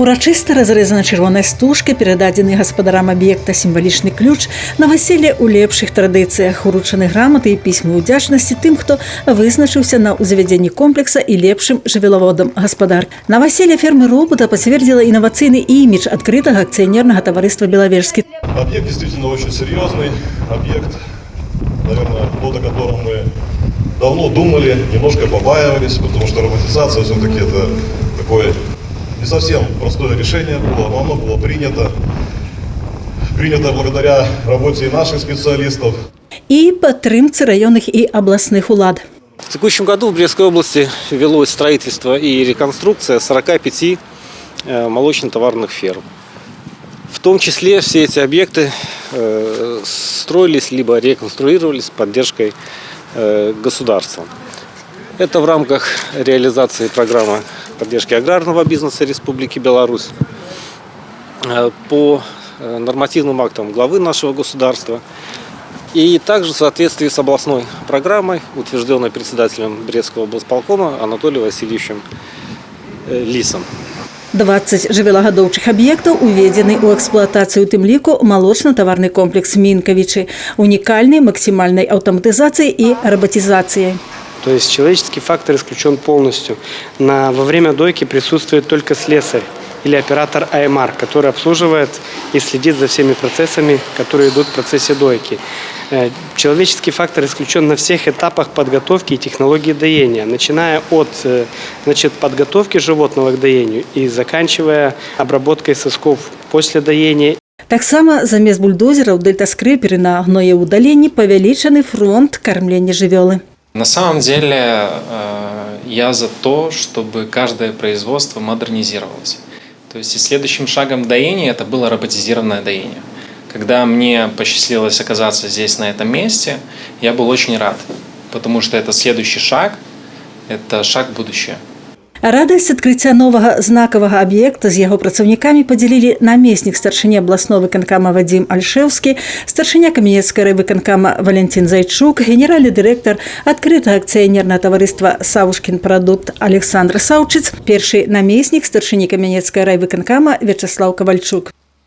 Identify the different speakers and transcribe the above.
Speaker 1: Урачыста разрэзана чырвонай стужкай, перададзены гаспадарам аб'екта сімвалічны ключ на вяселле ў лепшых традыцыях, уручаны граматы і пісьмы ўдзячнасці тым, хто вызначыўся на ўзвядзенні комплекса і лепшым жывёлаводам гаспадаркі. На вяселле фермы Робута пацвердзіла інавацыйны імідж адкрытага акцыянернага таварыства «Беловежскі».
Speaker 2: Объект действительно очень серьезный, объект, наверное, о котором мы давно думали, немножко побаивались, потому что роботизация все-таки это такое не совсем простое решение было, но оно было принято благодаря работе и наших специалистов.
Speaker 1: И падтрымцы районных и областных улад.
Speaker 3: В текущем году в Брестской области велось строительство и реконструкция 45 молочно-товарных ферм. В том числе все эти объекты строились либо реконструировались с поддержкой государства. Это в рамках реализации программы поддержки аграрного бизнеса Республики Беларусь по нормативным актам главы нашего государства и также в соответствии с областной программой, утвержденной председателем Брестского облсполкома Анатолием Васильевичем Лисом.
Speaker 1: 20 жывёлагадоўчых аб'ектаў уведзены ў эксплуатацыю, у тым ліку малочна-таварны комплекс Минковичи, унікальнай максимальной аўтаматызацыяй и роботизацией.
Speaker 4: То есть человеческий фактор исключен полностью. Во время дойки присутствует только слесарь или оператор АМР, который обслуживает и следит за всеми процессами, которые идут в процессе дойки. Человеческий фактор исключен на всех этапах подготовки и технологии доения, начиная от подготовки животного к доению и заканчивая обработкой сосков после доения.
Speaker 1: Таксама замест бульдозераў дельтаскрэперы на гноеўудаленні павялічаны фронт кармлення жывёлы.
Speaker 5: На самом деле я за то, чтобы каждое производство модернизировалось. То есть и следующим шагом доения это было роботизированное доение. Когда мне посчастливилось оказаться здесь, на этом месте, я был очень рад, потому что это следующий шаг, это шаг в будущее.
Speaker 1: Радасць адкрыцця новага знакавага аб'екта з яго працаўнікамі падзялілі намеснік старшыні абласного выканкама Вадзім Альшэўскі, старшыня каменецкага райвыканкама Валентин Зайчук, генеральны дырэктар адкрытага акцыянернага таварыства «Савушкін прадукт» Александр Саўчыц, першы намеснік старшыні каменецкага райвыканкама Вячаслаў Кавальчук.